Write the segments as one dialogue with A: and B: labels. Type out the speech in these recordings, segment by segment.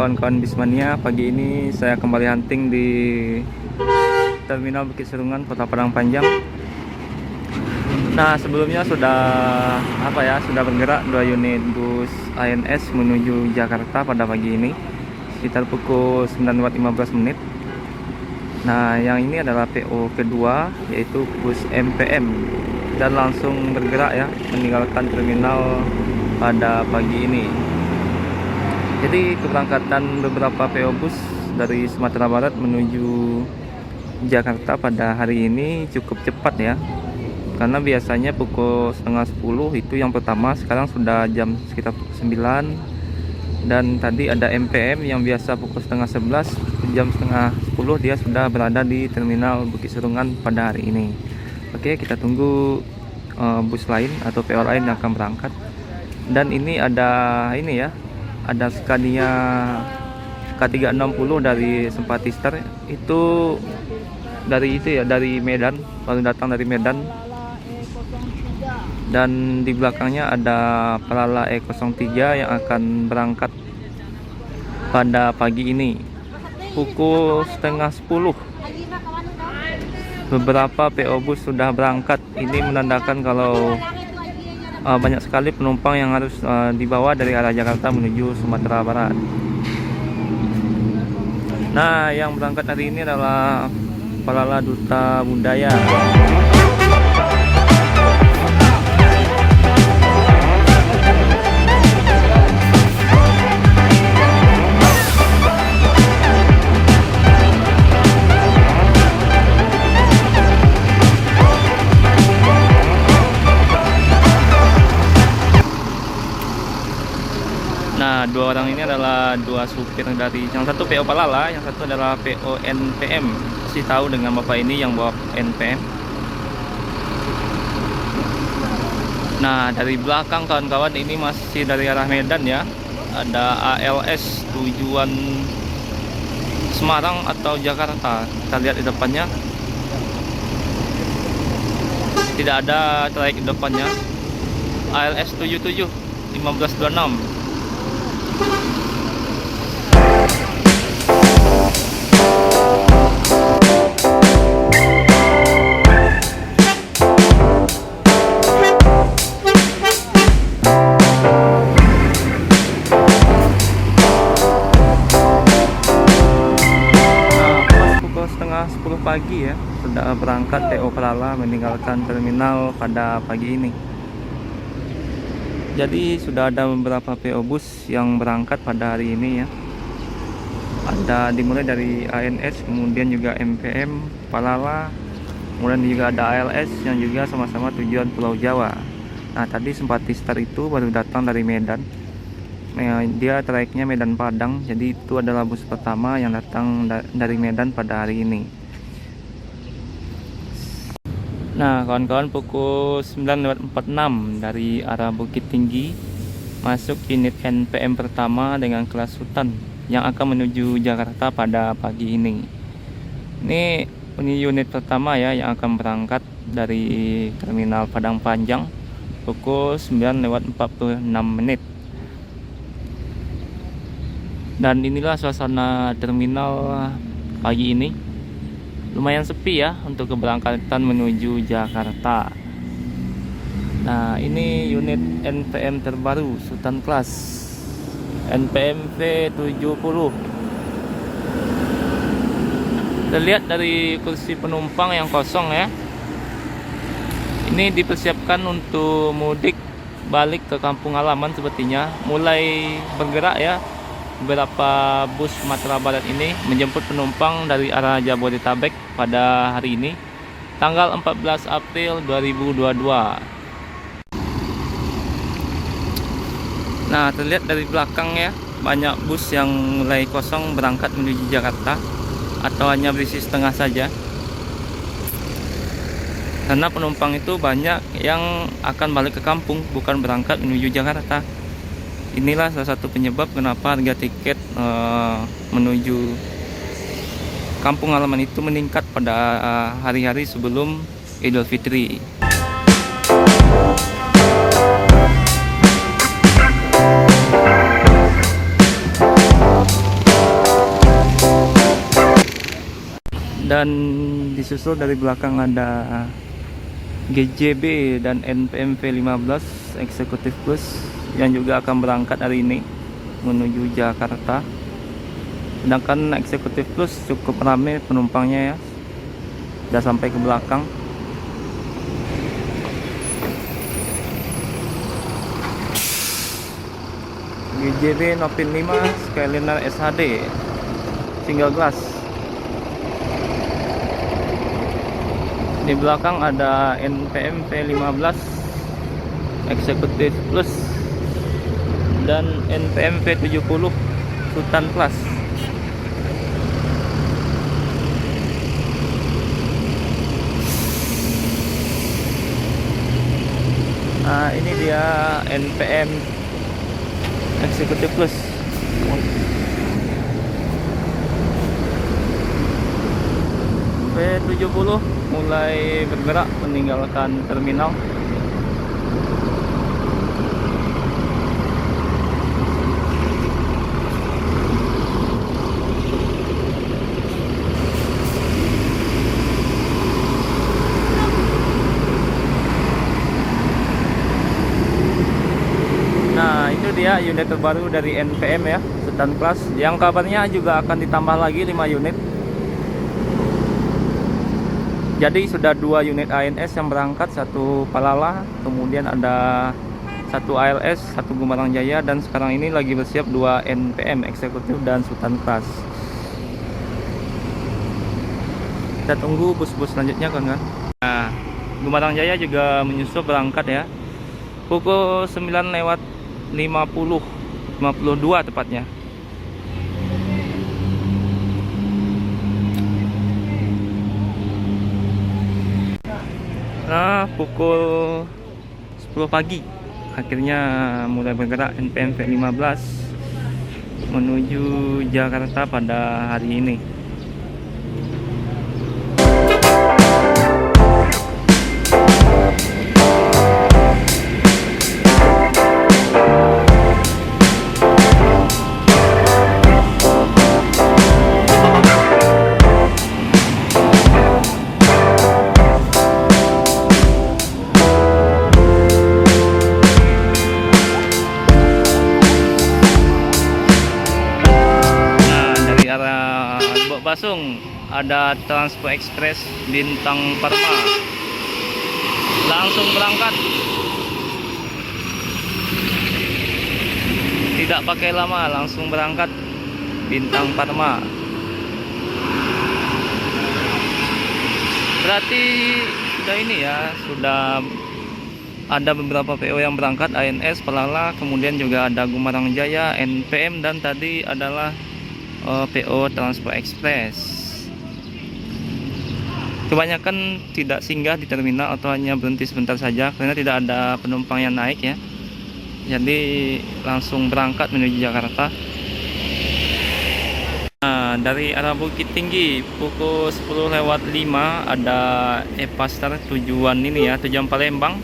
A: kawan-kawan Bismania, pagi ini saya kembali hunting di Terminal Bukit Serungan, Kota Padang Panjang. Nah, sebelumnya sudah bergerak 2 unit bus ANS menuju Jakarta pada pagi ini sekitar pukul 9.15. Nah, yang ini adalah PO kedua, yaitu bus MPM, dan langsung bergerak ya meninggalkan terminal pada pagi ini. Jadi keberangkatan beberapa PO bus dari Sumatera Barat menuju Jakarta pada hari ini cukup cepat ya, karena biasanya pukul setengah 10 itu yang pertama, sekarang sudah jam sekitar pukul 9. Dan tadi ada MPM yang biasa pukul setengah 11, jam setengah 10 dia sudah berada di Terminal Bukit Serungan pada hari ini. Oke, kita tunggu bus lain atau PO lain yang akan berangkat. Dan ini ada Scania K360 dari Simpatister, itu dari Medan, baru datang dari Medan. Dan di belakangnya ada Palala E03 yang akan berangkat pada pagi ini pukul setengah 10. Beberapa PO bus sudah berangkat. Ini menandakan kalau banyak sekali penumpang yang harus dibawa dari arah Jakarta menuju Sumatera Barat. Nah, yang berangkat hari ini adalah Palala Duta Budaya. Nah, dua orang ini adalah dua supir dari, yang satu PO Palala, yang satu adalah PO NPM. Masih tahu dengan bapak ini yang bawa NPM. Nah, dari belakang kawan-kawan ini masih dari arah Medan ya. Ada ALS tujuan Semarang atau Jakarta. Kita lihat di depannya. Tidak ada trayek di depannya. ALS 77 1526. Setengah 10 pagi ya sudah berangkat PO Palala meninggalkan terminal pada pagi ini. Jadi sudah ada beberapa PO bus yang berangkat pada hari ini ya. Ada dimulai dari ANS, kemudian juga MPM, Palala, kemudian juga ada ALS yang juga sama-sama tujuan Pulau Jawa. Nah, tadi Simpatister itu baru datang dari Medan. Dia trayeknya Medan Padang, jadi itu adalah bus pertama yang datang dari Medan pada hari ini. Nah, kawan-kawan, pukul 9.46 dari arah Bukit Tinggi masuk unit NPM pertama dengan kelas Sultan yang akan menuju Jakarta pada pagi ini. Ini unit pertama ya yang akan berangkat dari Terminal Padang Panjang pukul 9.46. Dan inilah suasana terminal pagi ini. Lumayan sepi ya untuk keberangkatan menuju Jakarta. Nah, ini unit NPM terbaru Sultan Class NPM V70. Terlihat dari kursi penumpang yang kosong ya. Ini dipersiapkan untuk mudik balik ke kampung halaman sepertinya. Mulai bergerak ya. Beberapa bus Sumatera Barat ini menjemput penumpang dari arah Jabodetabek pada hari ini, tanggal 14 April 2022. Nah, terlihat dari belakang ya, banyak bus yang mulai kosong berangkat menuju Jakarta atau hanya berisi setengah saja. Karena penumpang itu banyak yang akan balik ke kampung, bukan berangkat menuju Jakarta. Inilah salah satu penyebab kenapa harga tiket menuju kampung halaman itu meningkat pada hari-hari sebelum Idul Fitri. Dan disusul dari belakang ada GJB dan NPM V15 Executive Plus yang juga akan berangkat hari ini menuju Jakarta. Sedangkan Executive Plus cukup ramai penumpangnya ya, sudah sampai ke belakang. GJB Novin 5 Skyliner SHD single glass. Di belakang ada NPM V15 Executive Plus dan NPM V70 Sultan Plus. Nah, ini dia NPM Executive Plus. V70 mulai bergerak meninggalkan terminal. Nah, itu dia unit terbaru dari NPM ya, Sultan Plus, yang kabarnya juga akan ditambah lagi 5 unit. Jadi sudah 2 unit ANS yang berangkat, 1 Palala, kemudian ada 1 ALS, 1 Gumarang Jaya, dan sekarang ini lagi bersiap 2 NPM Eksekutif dan Sultan Plus. Kita tunggu bus-bus selanjutnya kawan-kawan. Nah, Gumarang Jaya juga menyusul berangkat ya, pukul 9:52 tepatnya. Nah, pukul 10 pagi akhirnya mulai bergerak NPM V15 menuju Jakarta pada hari ini. Basung ada Transpo Express Bintang Parma langsung berangkat, tidak pakai lama, langsung berangkat Bintang Parma. Berarti sudah ini ya, sudah ada beberapa PO yang berangkat, ANS, Palala, kemudian juga ada Gumarang Jaya, NPM, dan tadi adalah PO Transpo Express. Kebanyakan tidak singgah di terminal atau hanya berhenti sebentar saja karena tidak ada penumpang yang naik ya. Jadi langsung berangkat menuju Jakarta. Nah, dari arah Bukit Tinggi pukul 10:05 ada Epastar tujuan ini ya, tujuan Palembang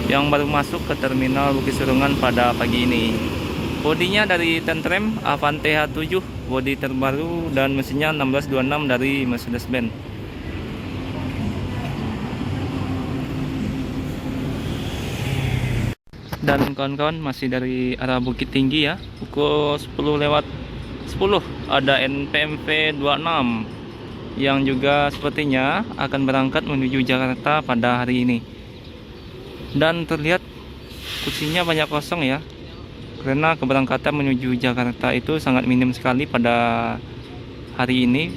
A: yang baru masuk ke terminal Bukit Surungan pada pagi ini. Bodinya dari Tentrem Avante H7, bodi terbaru, dan mesinnya 1626 dari Mercedes-Benz. Dan kawan-kawan masih dari arah Bukit Tinggi ya, pukul 10:10 ada NPM V26 yang juga sepertinya akan berangkat menuju Jakarta pada hari ini. Dan terlihat kursinya banyak kosong ya, karena keberangkatan menuju Jakarta itu sangat minim sekali pada hari ini.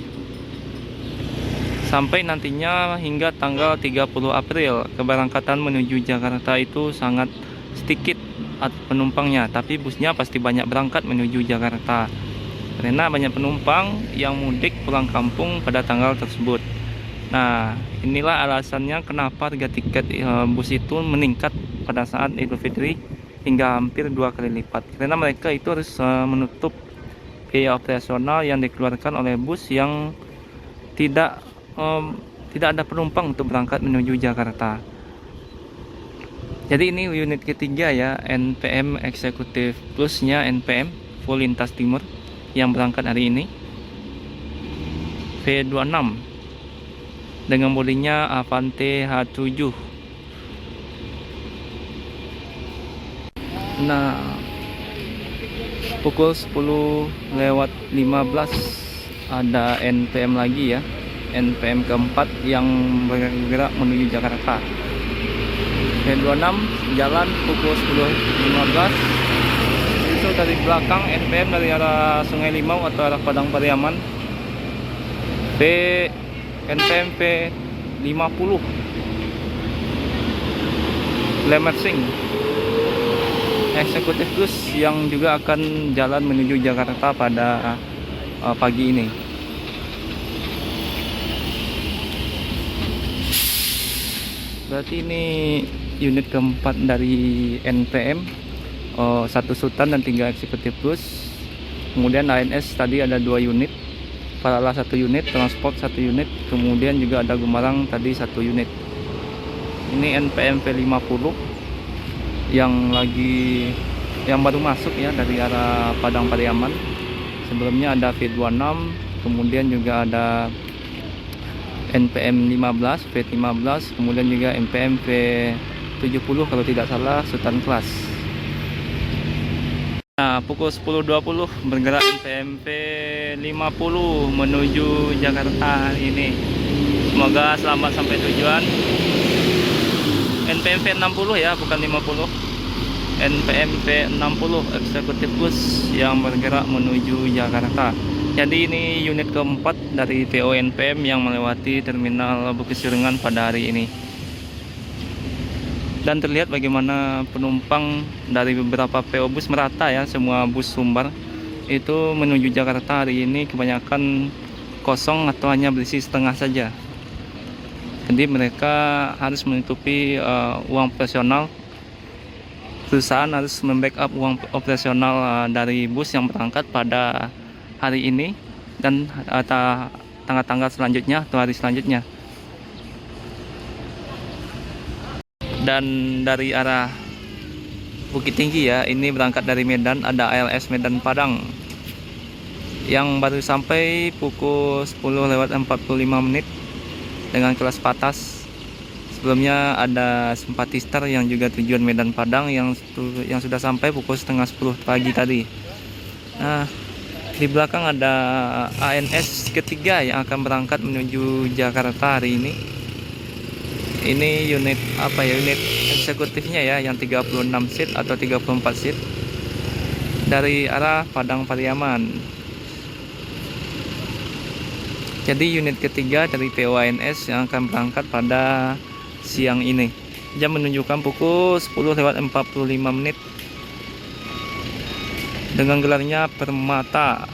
A: Sampai nantinya hingga tanggal 30 April keberangkatan menuju Jakarta itu sangat sedikit penumpangnya, tapi busnya pasti banyak berangkat menuju Jakarta karena banyak penumpang yang mudik pulang kampung pada tanggal tersebut. Nah, inilah alasannya kenapa harga tiket bus itu meningkat pada saat Idul Fitri hingga hampir 2 kali lipat, karena mereka itu harus menutup biaya operasional yang dikeluarkan oleh bus yang tidak ada penumpang untuk berangkat menuju Jakarta. Jadi ini unit ketiga ya, NPM Executive Plusnya NPM full lintas timur yang berangkat hari ini. V26 dengan bodinya Avante H7. Nah, pukul 10:15 ada NPM lagi ya, NPM keempat yang bergerak menuju Jakarta. V26 jalan pukul 10:15. Itu dari belakang NPM dari arah Sungai Limau atau arah Padang Pariaman. NPM V50 Lemersing eksekutif bus yang juga akan jalan menuju Jakarta pada pagi ini. Berarti ini unit keempat dari NPM, satu Sultan dan 3 eksekutif bus. Kemudian ANS tadi ada 2 unit, Parala 1 unit, Transport 1 unit, kemudian juga ada Gumarang tadi 1 unit. Ini NPM V50 yang baru masuk ya dari arah Padang Pariaman. Sebelumnya ada V26, kemudian juga ada NPM 15, V15, kemudian juga NPM V70 kalau tidak salah Sultan Class. Nah, pukul 10:20 bergerak NPM V50 menuju Jakarta ini. Semoga selamat sampai tujuan. NPM V60 ya, bukan 50. NPM V60 eksekutif bus yang bergerak menuju Jakarta. Jadi ini unit keempat dari PO NPM yang melewati terminal Bukit Siringan pada hari ini. Dan terlihat bagaimana penumpang dari beberapa PO bus merata ya, semua bus Sumbar itu menuju Jakarta hari ini kebanyakan kosong atau hanya berisi setengah saja. Jadi mereka harus menutupi uang operasional. Perusahaan harus membackup uang operasional dari bus yang berangkat pada hari ini dan tanggal-tanggal selanjutnya atau hari selanjutnya. Dan dari arah Bukit Tinggi ya, ini berangkat dari Medan, ada ALS Medan Padang yang baru sampai pukul 10:45 dengan kelas patas. Sebelumnya ada Simpatistar yang juga tujuan Medan Padang yang sudah sampai pukul 9:30 pagi tadi. Nah, di belakang ada ANS ketiga yang akan berangkat menuju Jakarta hari ini. Ini unit apa ya, unit eksekutifnya ya, yang 36 seat atau 34 seat dari arah Padang Pariaman. Jadi unit ketiga dari POANS yang akan berangkat pada siang ini. Jam menunjukkan pukul 10:45 dengan gelarnya Permata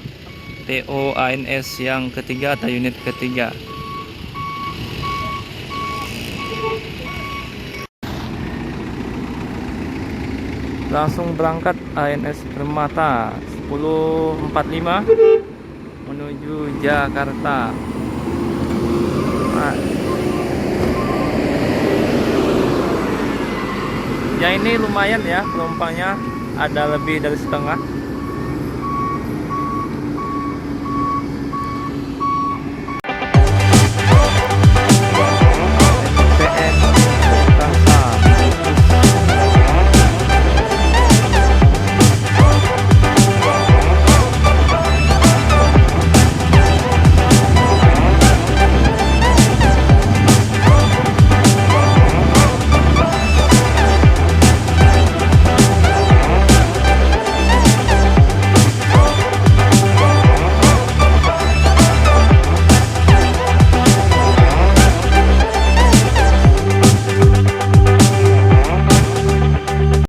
A: POANS yang ketiga atau unit ketiga. Langsung berangkat ANS Permata 10:45 menuju Jakarta. Nah, ya ini lumayan ya penumpangnya, ada lebih dari setengah.